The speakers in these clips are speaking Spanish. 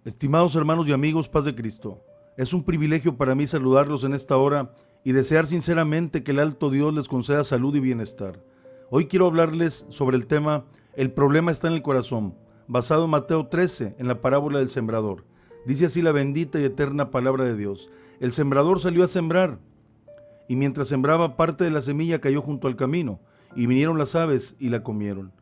Estimados hermanos y amigos, paz de Cristo. Es un privilegio para mí saludarlos en esta hora y desear sinceramente que el alto Dios les conceda salud y bienestar. Hoy quiero hablarles sobre el tema El problema está en el corazón, basado en Mateo 13, en la parábola del sembrador. Dice así la bendita y eterna palabra de Dios. El sembrador salió a sembrar, y mientras sembraba, parte de la semilla cayó junto al camino, y vinieron las aves y la comieron.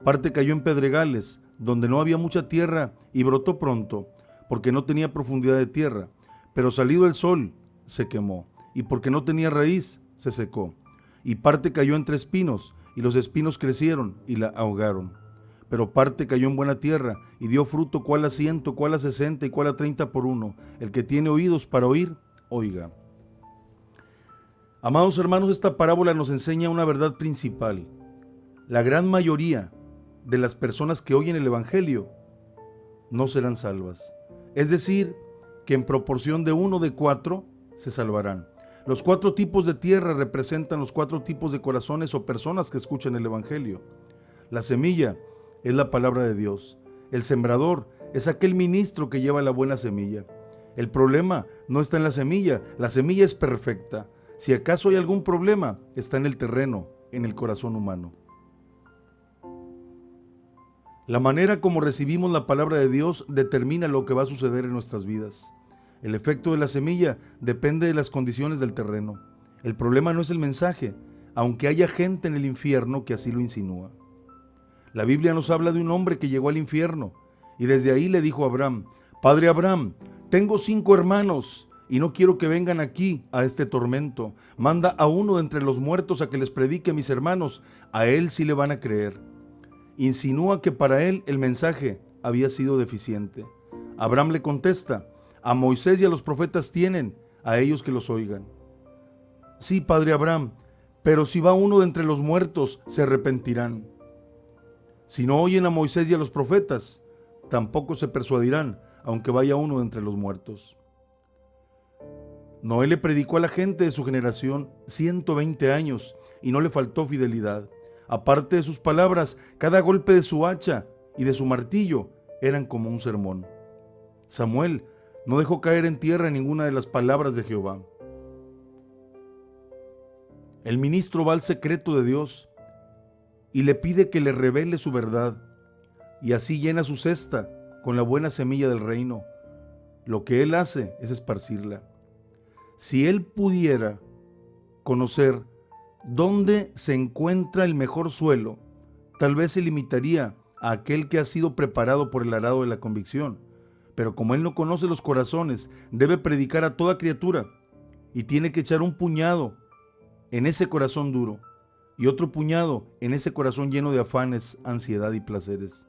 Parte cayó en pedregales, donde no había mucha tierra, y brotó pronto, porque no tenía profundidad de tierra. Pero salido el sol, se quemó, y porque no tenía raíz, se secó. Y parte cayó entre espinos, y los espinos crecieron y la ahogaron. Pero parte cayó en buena tierra, y dio fruto, cuál a 100, cuál a 60 y cuál a 30 por uno. El que tiene oídos para oír, oiga. Amados hermanos, esta parábola nos enseña una verdad principal. La gran mayoría de las personas que oyen el Evangelio no serán salvas. Es decir, que en proporción de 1 de 4 se salvarán. Los 4 tipos de tierra representan los 4 tipos de corazones o personas que escuchan el Evangelio. La semilla es la palabra de Dios. El sembrador es aquel ministro que lleva la buena semilla. El problema no está en la semilla es perfecta. Si acaso hay algún problema, está en el terreno, en el corazón humano. La manera como recibimos la palabra de Dios determina lo que va a suceder en nuestras vidas. El efecto de la semilla depende de las condiciones del terreno. El problema no es el mensaje, aunque haya gente en el infierno que así lo insinúa. La Biblia nos habla de un hombre que llegó al infierno y desde ahí le dijo a Abraham: Padre Abraham, tengo 5 hermanos y no quiero que vengan aquí a este tormento. Manda a uno de entre los muertos a que les predique a mis hermanos, a él sí le van a creer. Insinúa que para él el mensaje había sido deficiente. Abraham le contesta: a Moisés y a los profetas tienen, a ellos que los oigan. Sí, padre Abraham, pero si va uno de entre los muertos, se arrepentirán. Si no oyen a Moisés y a los profetas, tampoco se persuadirán, aunque vaya uno de entre los muertos. Noé le predicó a la gente de su generación 120 años y no le faltó fidelidad. Aparte de sus palabras, cada golpe de su hacha y de su martillo eran como un sermón. Samuel no dejó caer en tierra ninguna de las palabras de Jehová. El ministro va al secreto de Dios y le pide que le revele su verdad, y así llena su cesta con la buena semilla del reino. Lo que él hace es esparcirla. Si él pudiera conocer dónde se encuentra el mejor suelo, tal vez se limitaría a aquel que ha sido preparado por el arado de la convicción. Pero como él no conoce los corazones, debe predicar a toda criatura y tiene que echar un puñado en ese corazón duro y otro puñado en ese corazón lleno de afanes, ansiedad y placeres.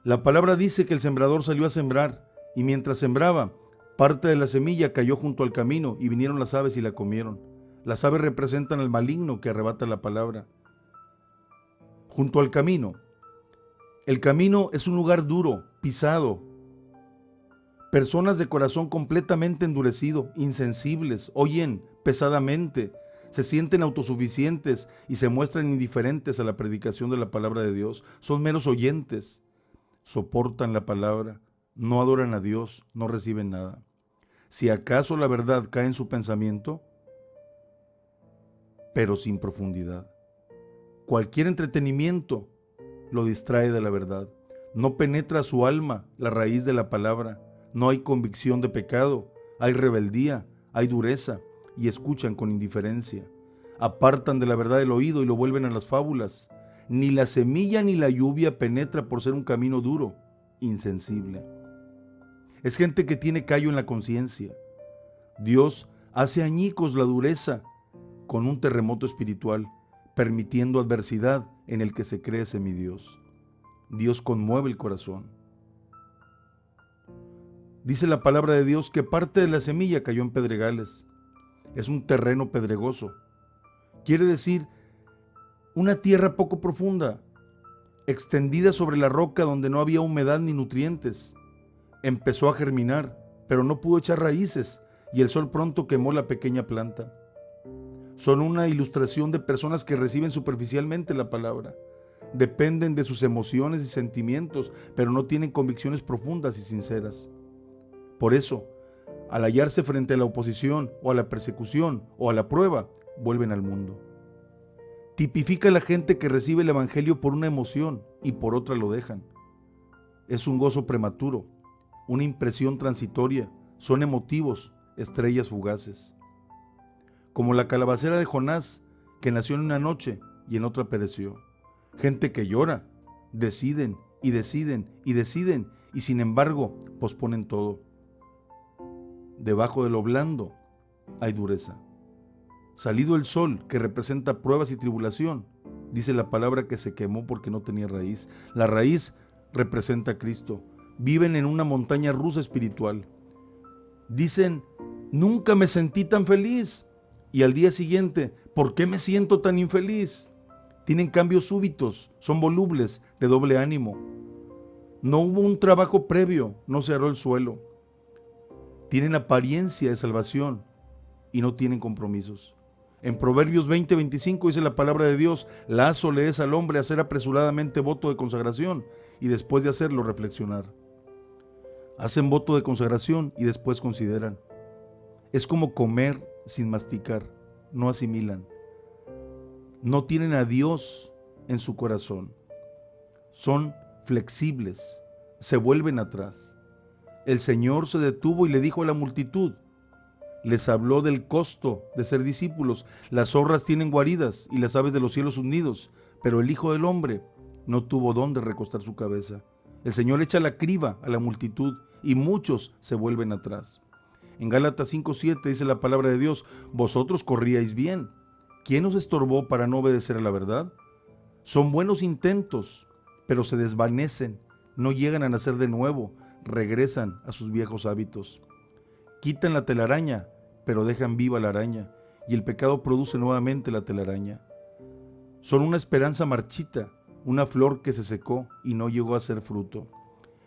La palabra dice que el sembrador salió a sembrar y mientras sembraba, parte de la semilla cayó junto al camino y vinieron las aves y la comieron. Las aves representan al maligno que arrebata la palabra. Junto al camino. El camino es un lugar duro, pisado. Personas de corazón completamente endurecido, insensibles, oyen pesadamente, se sienten autosuficientes y se muestran indiferentes a la predicación de la palabra de Dios. Son meros oyentes, soportan la palabra, no adoran a Dios, no reciben nada. Si acaso la verdad cae en su pensamiento, pero sin profundidad. Cualquier entretenimiento lo distrae de la verdad. No penetra a su alma la raíz de la palabra. No hay convicción de pecado, hay rebeldía, hay dureza y escuchan con indiferencia. Apartan de la verdad el oído y lo vuelven a las fábulas. Ni la semilla ni la lluvia penetra por ser un camino duro, insensible. Es gente que tiene callo en la conciencia. Dios hace añicos la dureza con un terremoto espiritual, permitiendo adversidad en el que se cree semidios. Dios conmueve el corazón. Dice la palabra de Dios que parte de la semilla cayó en pedregales. Es un terreno pedregoso. Quiere decir una tierra poco profunda, extendida sobre la roca donde no había humedad ni nutrientes. Empezó a germinar, pero no pudo echar raíces y el sol pronto quemó la pequeña planta. Son una ilustración de personas que reciben superficialmente la palabra. Dependen de sus emociones y sentimientos, pero no tienen convicciones profundas y sinceras. Por eso, al hallarse frente a la oposición o a la persecución o a la prueba, vuelven al mundo. Tipifica a la gente que recibe el evangelio por una emoción y por otra lo dejan. Es un gozo prematuro, una impresión transitoria, son emotivos, estrellas fugaces. Como la calabacera de Jonás, que nació en una noche y en otra pereció. Gente que llora, deciden y deciden y deciden y sin embargo posponen todo. Debajo de lo blando hay dureza. Salido el sol, que representa pruebas y tribulación, dice la palabra que se quemó porque no tenía raíz. La raíz representa a Cristo. Viven en una montaña rusa espiritual. Dicen, nunca me sentí tan feliz. Y al día siguiente, ¿por qué me siento tan infeliz? Tienen cambios súbitos, son volubles, de doble ánimo. No hubo un trabajo previo, no se aró el suelo. Tienen apariencia de salvación y no tienen compromisos. En Proverbios 20:25 dice la palabra de Dios, lazo le es al hombre hacer apresuradamente voto de consagración y después de hacerlo reflexionar. Hacen voto de consagración y después consideran. Es como comer sin masticar, no asimilan. No tienen a Dios en su corazón. Son flexibles, se vuelven atrás. El Señor se detuvo y le dijo a la multitud, les habló del costo de ser discípulos. Las zorras tienen guaridas y las aves de los cielos sus nidos, pero el Hijo del Hombre no tuvo dónde recostar su cabeza. El Señor echa la criba a la multitud y muchos se vuelven atrás. En Gálatas 5:7 dice la palabra de Dios, vosotros corríais bien. ¿Quién os estorbó para no obedecer a la verdad? Son buenos intentos, pero se desvanecen, no llegan a nacer de nuevo, regresan a sus viejos hábitos. Quitan la telaraña, pero dejan viva la araña, y el pecado produce nuevamente la telaraña. Son una esperanza marchita, una flor que se secó y no llegó a ser fruto.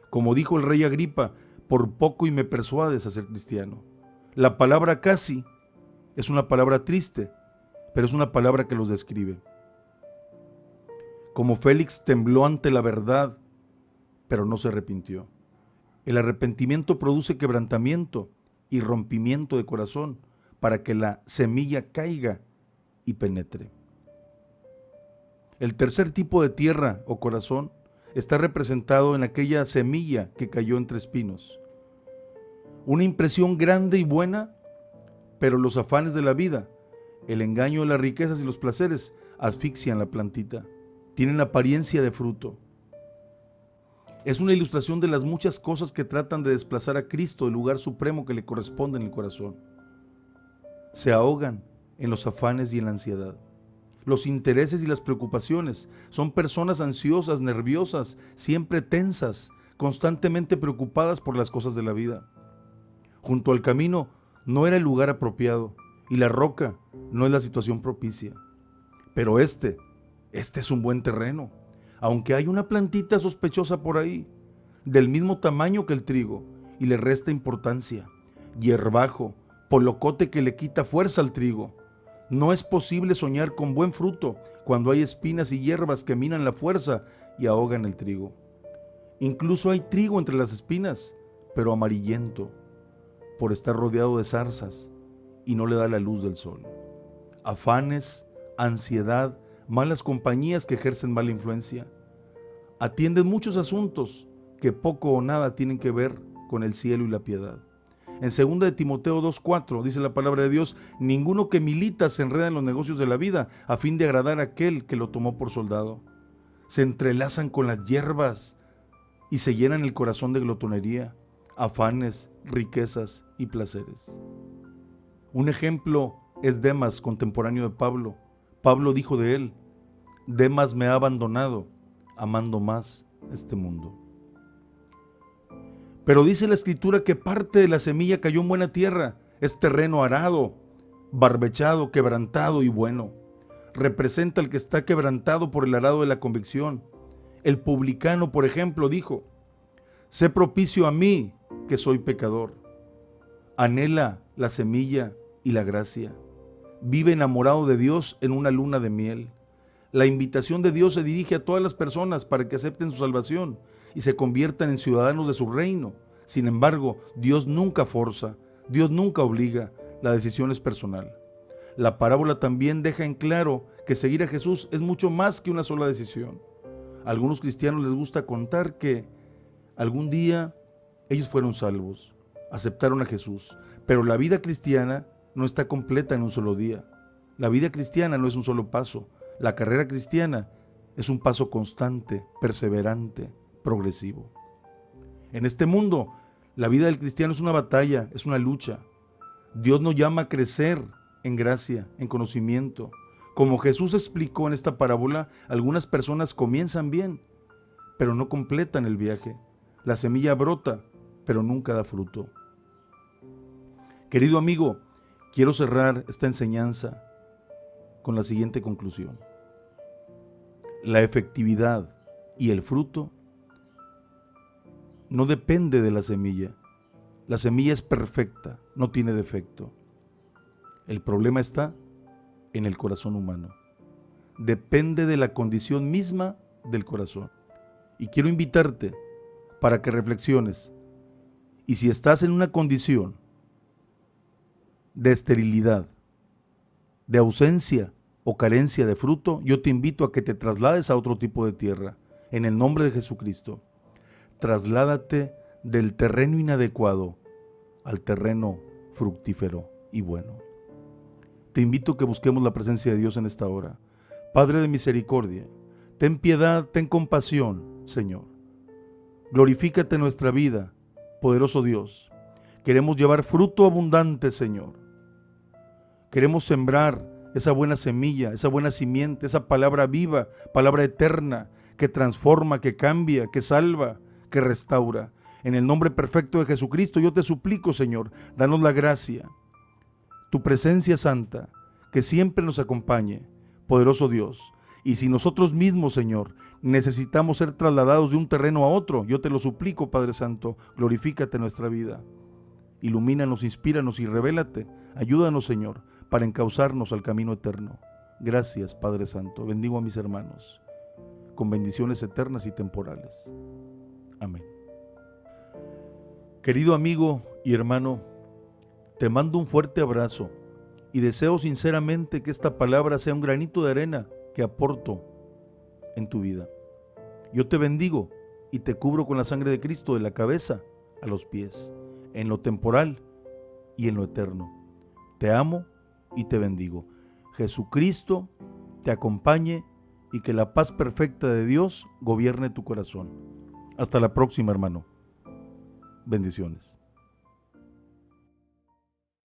Como dijo el rey Agripa, por poco y me persuades a ser cristiano. La palabra casi es una palabra triste, pero es una palabra que los describe. Como Félix tembló ante la verdad, pero no se arrepintió. El arrepentimiento produce quebrantamiento y rompimiento de corazón para que la semilla caiga y penetre. El tercer tipo de tierra o corazón está representado en aquella semilla que cayó entre espinos. Una impresión grande y buena, pero los afanes de la vida, el engaño de las riquezas y los placeres asfixian la plantita. Tienen apariencia de fruto. Es una ilustración de las muchas cosas que tratan de desplazar a Cristo del lugar supremo que le corresponde en el corazón. Se ahogan en los afanes y en la ansiedad. Los intereses y las preocupaciones. Son personas ansiosas, nerviosas, siempre tensas, constantemente preocupadas por las cosas de la vida. Junto al camino no era el lugar apropiado y la roca no es la situación propicia. Pero este es un buen terreno, aunque hay una plantita sospechosa por ahí, del mismo tamaño que el trigo, y le resta importancia. Hierbajo, polocote que le quita fuerza al trigo. No es posible soñar con buen fruto cuando hay espinas y hierbas que minan la fuerza y ahogan el trigo. Incluso hay trigo entre las espinas, pero amarillento, por estar rodeado de zarzas y no le da la luz del sol. Afanes, ansiedad, malas compañías que ejercen mala influencia. Atienden muchos asuntos que poco o nada tienen que ver con el cielo y la piedad. En 2 de Timoteo 2:4 dice la palabra de Dios, ninguno que milita se enreda en los negocios de la vida a fin de agradar a aquel que lo tomó por soldado. Se entrelazan con las hierbas y se llenan el corazón de glotonería, afanes, riquezas y placeres. Un ejemplo es Demas, contemporáneo de Pablo. Pablo dijo de él, Demas me ha abandonado, amando más este mundo. Pero dice la Escritura que parte de la semilla cayó en buena tierra, es terreno arado, barbechado, quebrantado y bueno. Representa al que está quebrantado por el arado de la convicción. El publicano, por ejemplo, dijo, sé propicio a mí, que soy pecador. Anhela la semilla y la gracia. Vive enamorado de Dios en una luna de miel. La invitación de Dios se dirige a todas las personas para que acepten su salvación y se conviertan en ciudadanos de su reino. Sin embargo, Dios nunca forza, Dios nunca obliga, la decisión es personal. La parábola también deja en claro que seguir a Jesús es mucho más que una sola decisión. A algunos cristianos les gusta contar que algún día ellos fueron salvos, aceptaron a Jesús, pero la vida cristiana no está completa en un solo día. La vida cristiana no es un solo paso. La carrera cristiana es un paso constante, perseverante, progresivo. En este mundo, la vida del cristiano es una batalla, es una lucha. Dios nos llama a crecer en gracia, en conocimiento. Como Jesús explicó en esta parábola, algunas personas comienzan bien, pero no completan el viaje. La semilla brota, pero nunca da fruto. Querido amigo, quiero cerrar esta enseñanza con la siguiente conclusión. La efectividad y el fruto no depende de la semilla. La semilla es perfecta, no tiene defecto. El problema está en el corazón humano. Depende de la condición misma del corazón. Y quiero invitarte para que reflexiones. Y si estás en una condición de esterilidad, de ausencia o carencia de fruto, yo te invito a que te traslades a otro tipo de tierra. En el nombre de Jesucristo, trasládate del terreno inadecuado al terreno fructífero y bueno. Te invito a que busquemos la presencia de Dios en esta hora. Padre de misericordia, ten piedad, ten compasión, Señor. Glorifícate en nuestra vida, poderoso Dios. Queremos llevar fruto abundante, Señor. Queremos sembrar esa buena semilla, esa buena simiente, esa palabra viva, palabra eterna, que transforma, que cambia, que salva, que restaura. En el nombre perfecto de Jesucristo, yo te suplico, Señor, danos la gracia, tu presencia santa, que siempre nos acompañe, poderoso Dios. Y si nosotros mismos, Señor, necesitamos ser trasladados de un terreno a otro, yo te lo suplico, Padre Santo, glorifícate en nuestra vida. Ilumínanos, inspíranos y revélate. Ayúdanos, Señor, para encauzarnos al camino eterno. Gracias, Padre Santo. Bendigo a mis hermanos con bendiciones eternas y temporales. Amén. Querido amigo y hermano, te mando un fuerte abrazo y deseo sinceramente que esta palabra sea un granito de arena que aporto en tu vida. Yo te bendigo y te cubro con la sangre de Cristo de la cabeza a los pies, en lo temporal y en lo eterno. Te amo y te bendigo. Jesucristo te acompañe y que la paz perfecta de Dios gobierne tu corazón. Hasta la próxima, hermano. Bendiciones.